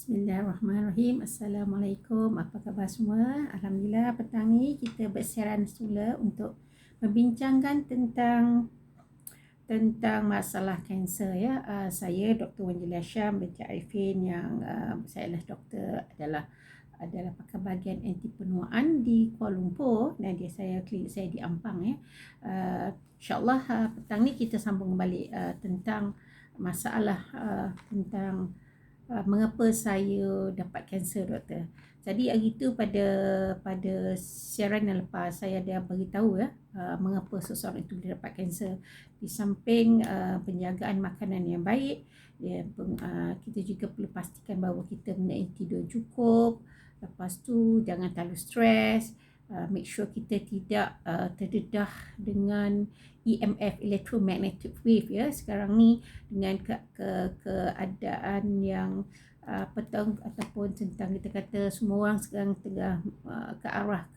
Bismillahirrahmanirrahim. Assalamualaikum. Apa khabar semua? Alhamdulillah petang ni kita bersiaran semula untuk membincangkan tentang masalah kanser ya. Saya Dr. Wanjila Syam binti Arifin yang saya adalah pakar bahagian anti penuaan di Kuala Lumpur dan klinik saya di Ampang ya. InsyaAllah petang ni kita sambung kembali tentang masalah tentang mengapa saya dapat kanser, doktor. Jadi hari itu pada siaran yang lepas saya ada beritahu ya mengapa seseorang itu boleh dapat kanser. Di samping penjagaan makanan yang baik, ya, kita juga perlu pastikan bahawa kita mempunyai tidur cukup. Lepas tu jangan terlalu stres. Make sure kita tidak terdedah dengan EMF, electromagnetic wave ya. Sekarang ni dengan keadaan yang petang ataupun tentang kita kata semua orang sekarang tengah ke arah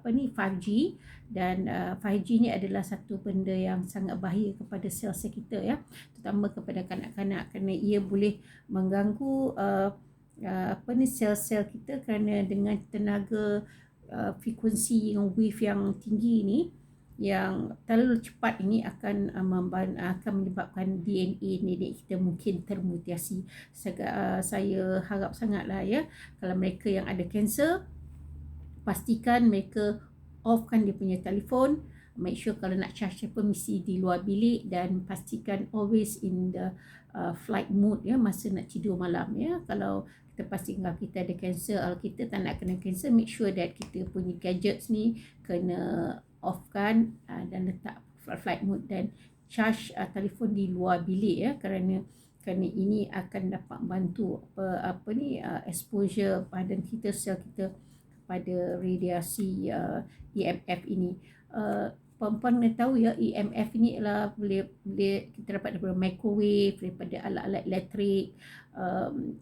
5G, dan 5G ni adalah satu benda yang sangat bahaya kepada sel-sel kita ya, terutama kepada kanak-kanak kerana ia boleh mengganggu sel-sel kita kerana dengan tenaga frekuensi yang wave yang tinggi ni, yang terlalu cepat ini akan menyebabkan DNA nenek kita mungkin termutasi. Saya harap sangatlah ya, kalau mereka yang ada kanser, pastikan mereka offkan dia punya telefon. Make sure kalau nak charge pun mesti di luar bilik, dan pastikan always in the flight mode ya masa nak tidur malam ya. Kalau kita pastikan kita ada kanser, kita tak nak kena kanser, make sure that kita punya gadgets ni kena off kan dan letak flight mode dan charge telefon di luar bilik ya, kerana ini akan dapat bantu exposure badan kita, sel kita kepada radiasi EMF ini. Perempuan kena tahu ya, EMF ini adalah boleh kita dapat daripada microwave, daripada alat-alat elektrik,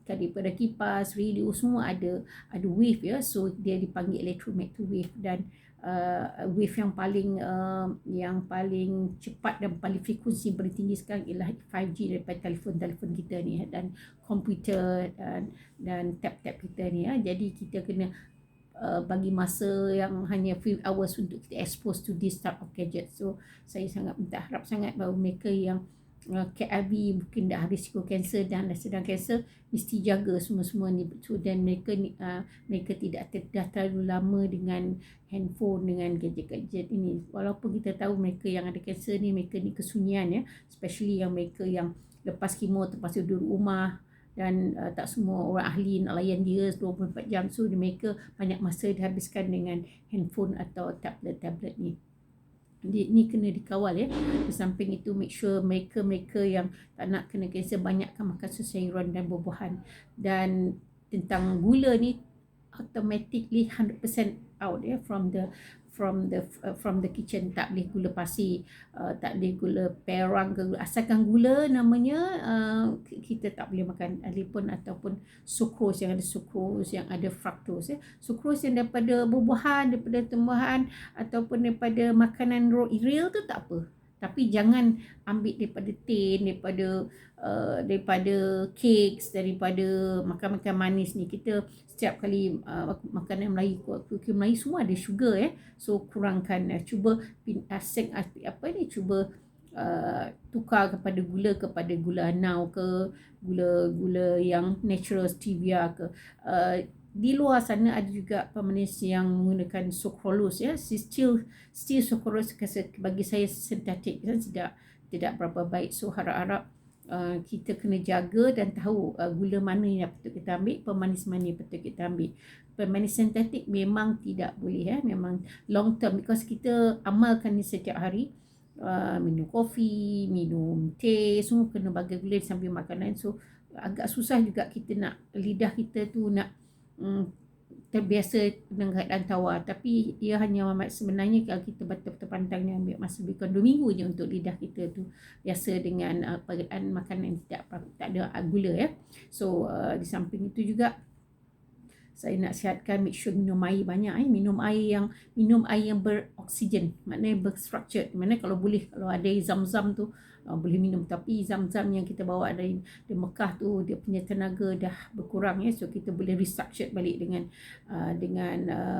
daripada kipas, radio, semua ada wave ya. So dia dipanggil electromagnetic wave, dan wave yang paling cepat dan paling frekuensi paling tinggi sekarang ialah 5G daripada telefon kita ni dan komputer dan tab-tab kita ni ya. Jadi kita kena bagi masa yang hanya few hours untuk kita expose to this type of gadget. So saya sangat harap sangat bahawa mereka yang KIV mungkin dah risiko kanser dan dah sedang kanser, mesti jaga semua ni betul, dan mereka tidak terdedah terlalu lama dengan handphone, dengan gadget-gadget ini. Walaupun kita tahu mereka yang ada kanser ni, mereka ni kesunyian ya, especially yang mereka yang lepas kemo terpaksa duduk rumah, dan tak semua orang ahli nak layan dia 24 jam. So mereka banyak masa dihabiskan dengan handphone atau tablet ni. Ni kena dikawal ya. Di samping itu, make sure mereka yang tak nak kena kanser banyakkan makan sayuran dan buah-buahan. Dan tentang gula ni, automatically 100% out ya from the kitchen. Tak boleh gula pasir, tak boleh gula perang ke, asalkan gula namanya kita tak boleh makan. Ataupun sucrose, yang ada fructose ya. Sucrose yang daripada buah-buahan, daripada tumbuhan ataupun daripada makanan real tu tak apa, tapi jangan ambil daripada tin, daripada cakes, daripada makan-makan manis ni. Kita setiap kali makanan Melayu, kuih Melayu semua ada sugar ya. So kurangkan, cuba tukar kepada gula nau ke, gula yang natural stevia ke. Di luar sana ada juga pemanis yang menggunakan sucralose ya, still sucralose bagi saya sintetik dan tidak berapa baik. So harap-harap kita kena jaga dan tahu gula mana yang patut kita ambil, pemanis mana yang patut kita ambil. Pemanis sintetik memang tidak boleh ya, memang long term, because kita amalkan ni setiap hari. Minum kopi, minum teh, semua kena bagi gula sambil makanan. So agak susah juga kita nak, lidah kita tu nak terbiasa dengan keadaan tawar. Tapi ia hanya sebenarnya kalau kita betul-betul pandangnya, ambil masa lebih kurang 2 minggu je untuk lidah kita tu biasa dengan pergedaan makanan yang tak ada gula ya. So di samping itu juga saya nasihatkan make sure minum air banyak, minum air yang beroksigen, maknanya berstructured. Mana kalau boleh, kalau ada zam-zam tu boleh minum, tapi zam-zam yang kita bawa dari Mekah tu dia punya tenaga dah berkurang ya, so kita boleh restructured balik dengan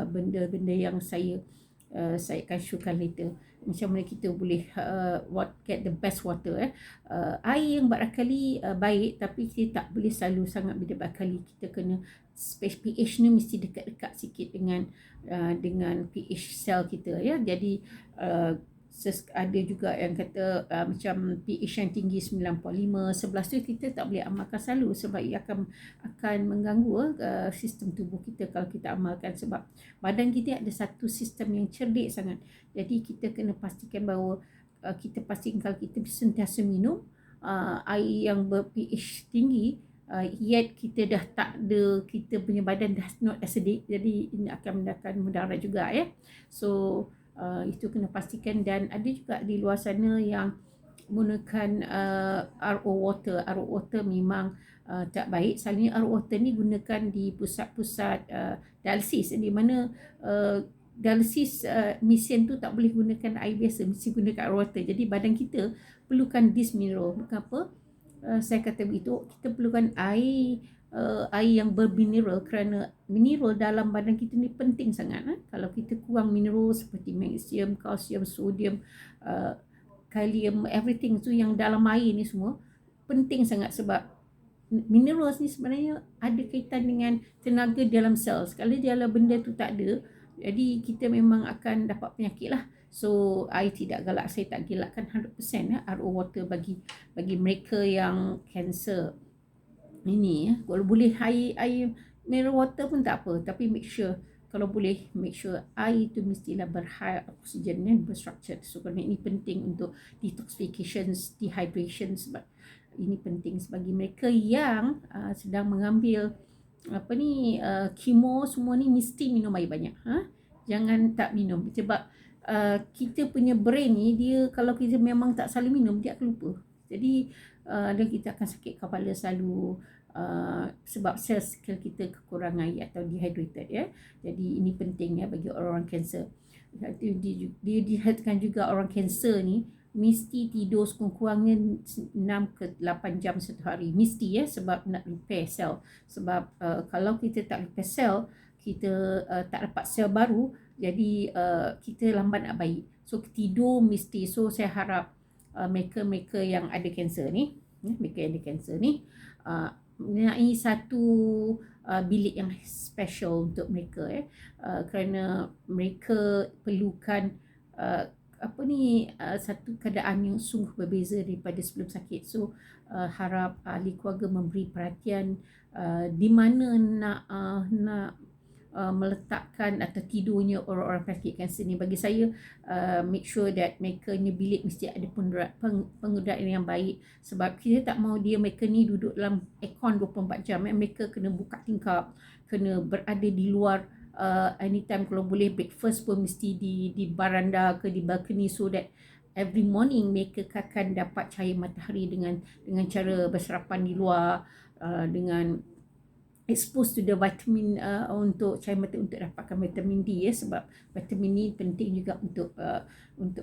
benda-benda yang saya akan showkan later, macam mana kita boleh get the best water. Air yang berakali baik, tapi kita tak boleh selalu sangat berakali. Kita kena pH ni mesti dekat-dekat sikit dengan pH sel kita ya. Jadi ada juga yang kata macam pH yang tinggi 9.5, 11 tu kita tak boleh amalkan selalu, sebab ia akan mengganggu sistem tubuh kita kalau kita amalkan, sebab badan kita ada satu sistem yang cerdik sangat. Jadi kita kena pastikan bahawa kita pastikan kalau kita sentiasa minum air yang ber-pH tinggi, yet kita dah tak ada, kita punya badan dah not acidic, jadi ini akan mendatangkan mudarat juga ya. So itu kena pastikan. Dan ada juga di luar sana yang menggunakan RO water. RO water memang tak baik. Selalunya RO water ni gunakan di pusat-pusat dialisis, di mana dialisis mesin tu tak boleh gunakan air biasa, mesti gunakan RO water. Jadi badan kita perlukan this mineral. Kenapa saya kata begitu? Kita perlukan air yang bermineral, kerana mineral dalam badan kita ni penting sangat. Kalau kita kurang mineral seperti magnesium, kalsium, sodium, kalium, everything tu yang dalam air ni semua penting sangat, sebab minerals ni sebenarnya ada kaitan dengan tenaga dalam sel. Kalau dalam benda tu tak ada, jadi kita memang akan dapat penyakit lah. So I tidak galak, saya tak galakkan 100% RO water bagi mereka yang kanser ini ya. Kalau boleh air mineral water pun tak apa, tapi make sure, kalau boleh make sure air tu mestilah berhigh oksigen dan berstructured. So kerana ini penting untuk detoxification, dehydration, sebab ini penting bagi mereka yang sedang mengambil kemo semua ni, mesti minum air banyak. Jangan tak minum, sebab kita punya brain ni, dia kalau kita memang tak selalu minum, dia akan lupa. Jadi dan kita akan sakit kepala selalu, sebab sel kita kekurangan air atau dehydrated ya. Jadi ini penting ya bagi orang kanser. Dia dilihatkan juga orang kanser ni mesti tidur sekurang-kurangnya 6 ke 8 jam satu hari, mesti ya, sebab nak repair sel. Sebab kalau kita tak repair sel, kita tak dapat sel baru, jadi kita lambat nak baik. So tidur mesti. So saya harap mereka yang ada kanser ni, mempunyai satu bilik yang special untuk mereka kerana mereka perlukan satu keadaan yang sungguh berbeza daripada sebelum sakit. So harap ahli keluarga memberi perhatian di mana nak meletakkan atau tidurnya orang-orang pesakit kanser ni. Bagi saya make sure that mereka ni bilik mesti ada pengudaan yang baik, sebab kita tak mahu mereka ni duduk dalam aircon 24 jam. Mereka kena buka tingkap, kena berada di luar anytime. Kalau boleh breakfast pun mesti di baranda ke di balcony, so that every morning mereka akan dapat cahaya matahari dengan cara bersarapan di luar, dengan exposed to the vitamin untuk cahaya matahari, untuk dapatkan vitamin D ya, sebab vitamin D penting juga untuk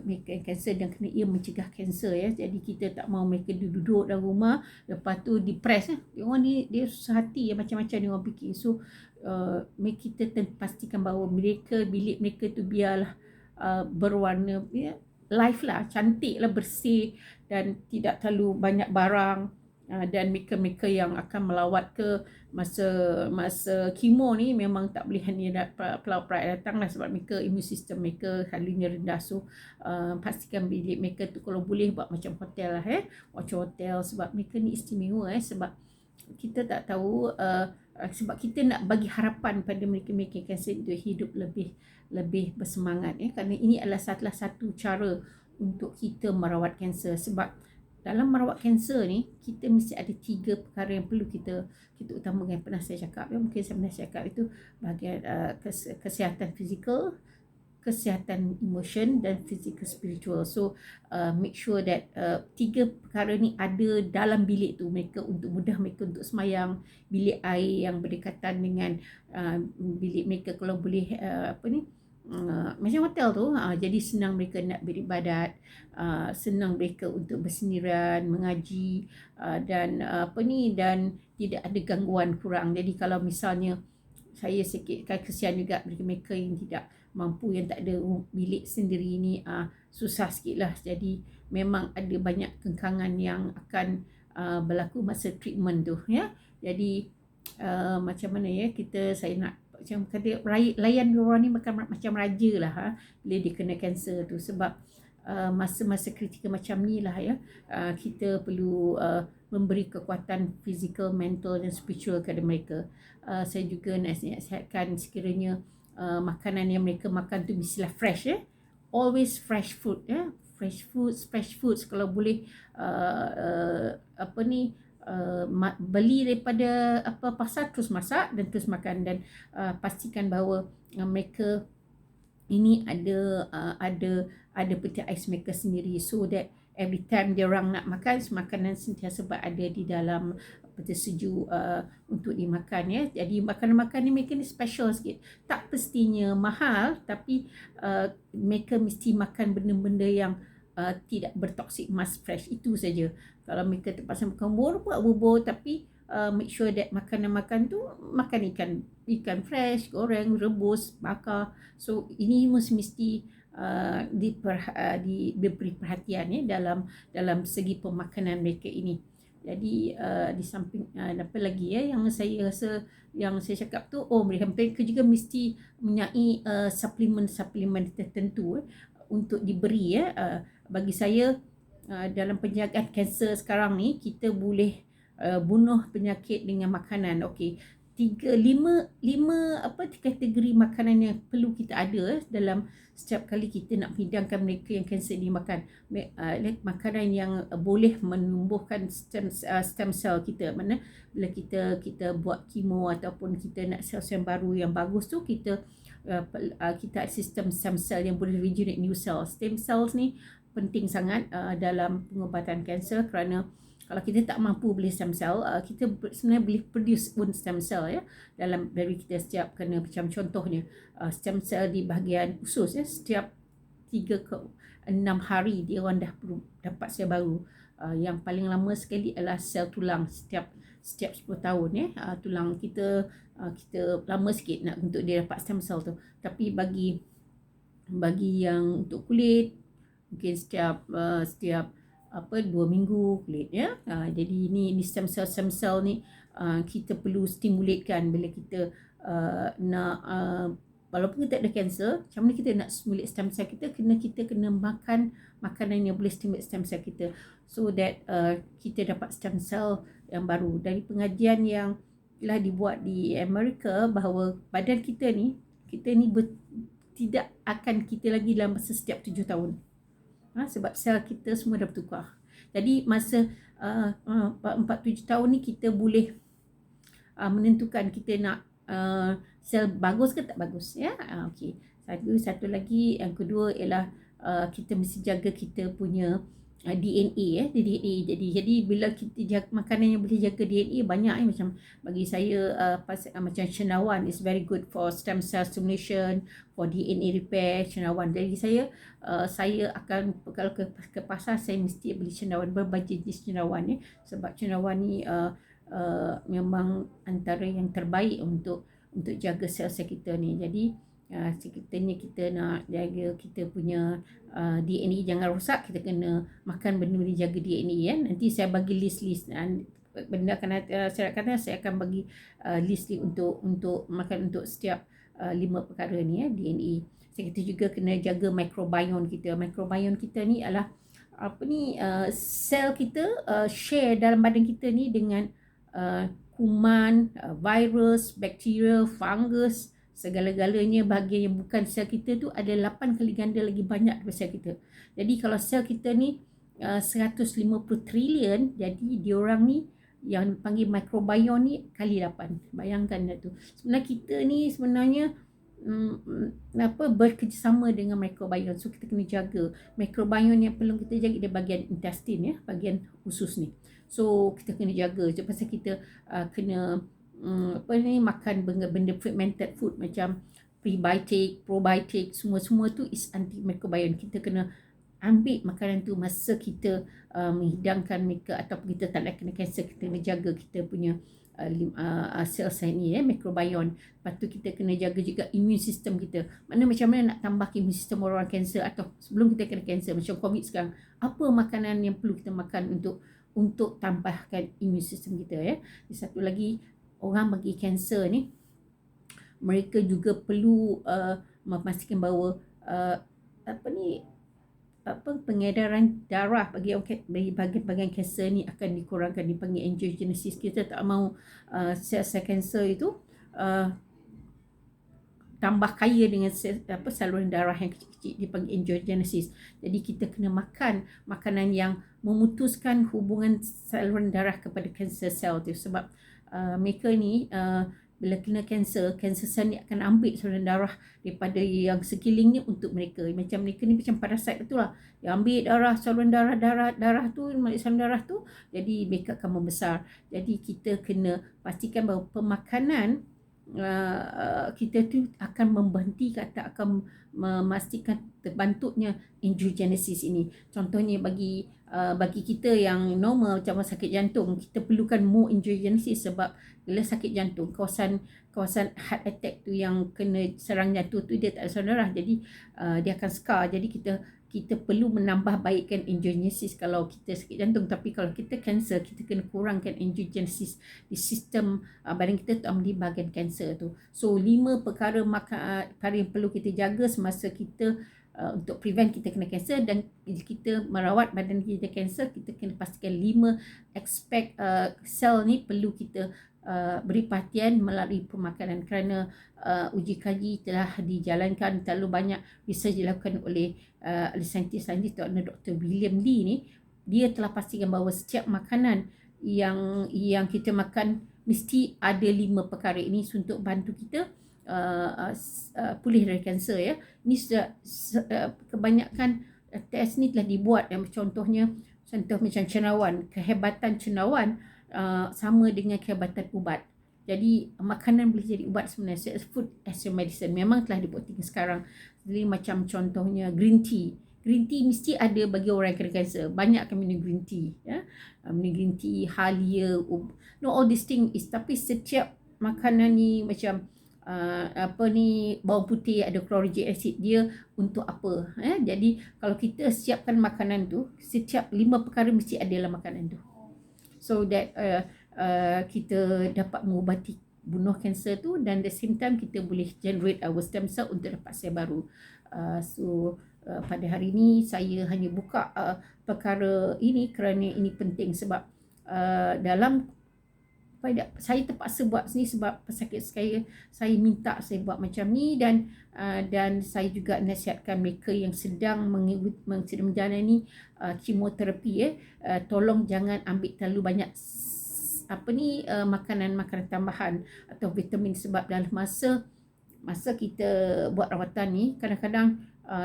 mereka yang kanser, dan kena ia mencegah kanser ya. Jadi kita tak mahu mereka duduk dalam rumah lepas tu depress orang ni, dia susah hati ya, macam-macam dia orang fikir. So kita pastikan bahawa bilik mereka tu biarlah berwarna ya, live lah, cantik lah, bersih, dan tidak terlalu banyak barang. Dan mereka yang akan melawat ke masa kemo ni memang tak boleh hanya pelawat datang lah, sebab mereka imun sistem mereka selalunya rendah. So pastikan bilik mereka tu kalau boleh buat macam hotel lah macam hotel, sebab mereka ni istimewa sebab kita tak tahu, sebab kita nak bagi harapan pada mereka kanser untuk hidup lebih bersemangat kerana ini adalah salah satu cara untuk kita merawat kanser. Sebab dalam merawat kanser ni, kita mesti ada 3 perkara yang perlu kita utamakan. Pernah saya cakap mungkin saya pernah cakap, itu bahagian kesihatan fizikal, kesihatan emotion dan physical spiritual. So make sure that 3 perkara ni ada dalam bilik tu mereka, untuk mudah mereka untuk semayang. Bilik air yang berdekatan dengan bilik mereka, kalau boleh macam hotel tu, jadi senang mereka nak beribadat, senang mereka untuk bersendirian, mengaji, dan dan tidak ada gangguan kurang. Jadi kalau misalnya saya sikit kesian juga mereka yang tidak mampu, yang tak ada bilik sendiri ni, susah sikit lah. Jadi memang ada banyak kengkangan yang akan berlaku masa treatment tu, ya. Jadi macam mana ya, saya nak macam kata layan diorang ni macam raja lah, bila dia kena kanser tu. Sebab masa-masa kritikal macam ni lah ya, kita perlu memberi kekuatan fizikal, mental dan spiritual kepada mereka. Saya juga nak nasihatkan sekiranya makanan yang mereka makan tu mestilah fresh, ya. Always fresh food, ya. Fresh foods kalau boleh beli daripada pasar, terus masak dan terus makan. Dan pastikan bahawa mereka ini ada peti ais mereka sendiri, so that every time dia orang nak makan, makanan sentiasa berada di dalam peti sejuk untuk dimakan, ya. Jadi makanan-makanan ni mereka ni special sikit. Tak pastinya mahal, tapi mereka mesti makan benda-benda yang tidak bertoksik, mas fresh, itu saja. Kalau mereka terpaksa makan bubur, tapi make sure that makanan tu makan ikan fresh, goreng, rebus, bakar. So ini mesti diberi perhatian, ya, dalam segi pemakanan mereka ini. Jadi di samping apa lagi ya yang saya rasa, yang saya cakap tu, mereka juga mesti mempunyai suplemen tertentu untuk diberi, ya. Bagi saya dalam penjagaan kanser sekarang ni, kita boleh bunuh penyakit dengan makanan. Okey, 5 kategori makanan yang perlu kita ada dalam setiap kali kita nak hidangkan mereka yang kanser ni makan. Makanan yang boleh menumbuhkan stem cell kita. Mana bila kita buat kemo ataupun kita nak sel-sel baru yang bagus tu, kita ada sistem stem cell yang boleh regenerate new cells. Stem cells ni penting sangat dalam pengubatan kanser, kerana kalau kita tak mampu beli stem cell, kita sebenarnya boleh produce pun stem cell, ya, dalam dari kita setiap kena. Macam contohnya stem cell di bahagian usus, ya, setiap 3 ke 6 hari dia orang dah perlu dapat sel baru. Yang paling lama sekali adalah sel tulang, setiap 10 tahun, ya. Tulang kita lama sikit nak untuk dia dapat stem cell tu. Tapi bagi yang untuk kulit, mungkin setiap 2 minggu kulit, ya. Jadi ini stem cell ni kita perlu stimulatekan bila kita nak walaupun kita ada kanser, macam mana kita nak stimulate stem cell kita kena makan makanan yang boleh stimulate stem cell kita, so that kita dapat stem cell yang baru. Dari pengajian yang telah dibuat di Amerika, bahawa badan kita ni tidak akan kita lagi dalam masa setiap 7 tahun. Sebab sel kita semua dah bertukar. Jadi masa 4-7 tahun ni kita boleh menentukan kita nak sel bagus ke tak bagus, ya. Okey. Satu lagi, yang kedua ialah kita mesti jaga kita punya DNA, ya. DNA. Jadi bila kita jaga makanan yang boleh jaga DNA, banyak, macam bagi saya macam cendawan is very good for stem cell stimulation, for DNA repair, cendawan. Jadi saya akan, kalau ke pasar, saya mesti beli cendawan, berbagai jenis cendawan, ya. Sebab cendawan ni memang antara yang terbaik untuk jaga sel-sel kita ni. Jadi sekiranya kita nak jaga kita punya DNA jangan rosak, kita kena makan benda-benda jaga DNA, ya. Nanti saya bagi list benda saya akan bagi list untuk makan untuk setiap 5 perkara ni, ya, DNA. Kita juga kena jaga microbiome kita. Microbiome kita ni adalah sel kita share dalam badan kita ni dengan kuman, virus, bakteria, fungus, segala-galanya. Bahagian yang bukan sel kita tu ada 8 kali ganda lagi banyak daripada sel kita. Jadi kalau sel kita ni 150 trilion, jadi diorang ni yang dipanggil microbiome ni kali 8. Bayangkan dah tu. Sebenarnya kita ni bekerjasama dengan microbiome. So kita kena jaga microbiome yang perlu kita jaga dia bahagian intestine ya, bahagian usus ni. So kita kena jaga je pasal kita kena makan benda fermented food macam prebiotic, probiotic, semua tu is anti microbiome. Kita kena ambil makanan tu masa kita menghidangkan mereka ataupun kita tak nak kena kanser. Kita kena jaga kita punya sel-sel ni microbiome. Lepas tu kita kena jaga juga immune system kita. Macam mana nak tambah immune system orang kanser atau sebelum kita kena kanser macam COVID sekarang. Apa makanan yang perlu kita makan untuk tambahkan immune system kita ya. Satu lagi, orang bagi kanser ni mereka juga perlu memastikan bahawa pengedaran darah bagi bahagian kanser ni akan dikurangkan, dipanggil angiogenesis. Kita tak mahu sel-sel kanser itu tambah kaya dengan saluran darah yang kecil-kecil, dipanggil angiogenesis. Jadi kita kena makan makanan yang memutuskan hubungan saluran darah kepada kanser sel tu, sebab mereka ni bila kena kanser sel ni akan ambil saluran darah daripada yang sekelilingnya untuk mereka. Macam mereka ni macam parasit betul lah. Dia ambil darah, saluran darah tu, saluran darah tu, jadi mereka akan membesar. Jadi kita kena pastikan bahawa pemakanan kita tu akan memberhentikan atau akan memastikan terbentuknya angiogenesis ini. Contohnya bagi kita yang normal macam sakit jantung, kita perlukan more angiogenesis sebab bila sakit jantung, kawasan heart attack tu yang kena serang jantung tu dia tak ada saluran darah, jadi dia akan scar. Jadi kita perlu menambah baikkan angiogenesis kalau kita sakit jantung. Tapi kalau kita kanser, kita kena kurangkan angiogenesis di sistem badan kita tu, di bahagian kanser tu. So 5 perkara yang perlu kita jaga semasa kita untuk prevent kita kena kanser, dan kita merawat badan kita kanser, kita kena pastikan 5 aspek sel ni perlu kita beri perhatian melalui pemakanan, kerana uji kaji telah dijalankan. Terlalu banyak research dilakukan oleh saintis-saintis Dr. William Li ni. Dia telah pastikan bahawa setiap makanan yang kita makan mesti ada 5 perkara ini untuk bantu kita pulih dari kanser ya. Ini kebanyakan test ni telah dibuat, yang contoh macam cendawan, kehebatan cendawan sama dengan kehebatan ubat. Jadi makanan boleh jadi ubat sebenarnya. Food as a medicine memang telah dibuktikan sekarang. Jadi macam contohnya green tea mesti ada bagi orang yang kena kanser. Banyak akan minum green tea ya. Minum green tea, halia, all these things is, tapi setiap makanan ni macam bawang putih ada chlorogenic acid, dia untuk apa Jadi kalau kita siapkan makanan tu, setiap 5 perkara mesti ada dalam makanan tu, so that kita dapat mengubati, bunuh kanser tu, dan the same time kita boleh generate our stem cell untuk dapat sel baru. Pada hari ini saya hanya buka perkara ini kerana ini penting, sebab dalam saya terpaksa buat ni sebab pesakit saya minta saya buat macam ni, dan saya juga nasihatkan mereka yang sedang menjalani kemoterapi tolong jangan ambil terlalu banyak makanan tambahan atau vitamin, sebab dalam masa kita buat rawatan ni kadang-kadang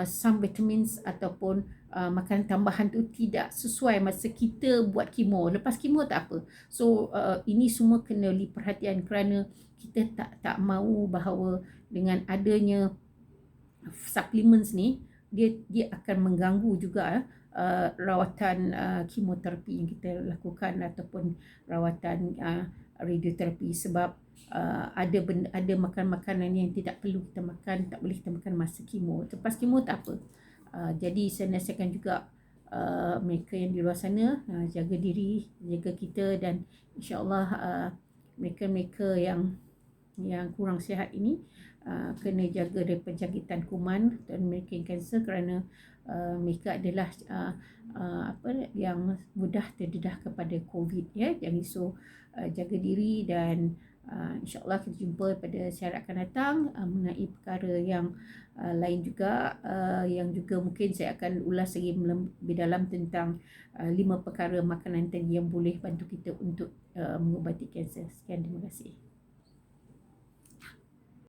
some vitamins ataupun makanan tambahan tu tidak sesuai masa kita buat kemo. Lepas kemo tak apa. So ini semua kena diperhatikan, kerana kita tak mahu bahawa dengan adanya supplements ni dia akan mengganggu juga rawatan kemoterapi yang kita lakukan ataupun rawatan radioterapi, sebab ada makanan-makanan yang tidak perlu kita makan, tak boleh kita makan masa kemo. Lepas kemo tak apa. Jadi saya nasihatkan juga mereka yang di luar sana jaga diri, jaga kita, dan insya-Allah mereka yang kurang sihat ini kena jaga dari penjangkitan kuman dan mereka yang kanser, kerana mereka adalah yang mudah terdedah kepada COVID ya. Jangan risau, jaga diri, dan insya-Allah kita jumpa pada siaran akan datang mengenai perkara yang lain juga, yang juga mungkin saya akan ulas lagi lebih dalam tentang 5 perkara makanan tadi yang boleh bantu kita untuk mengubati kanser. Sekian, terima kasih.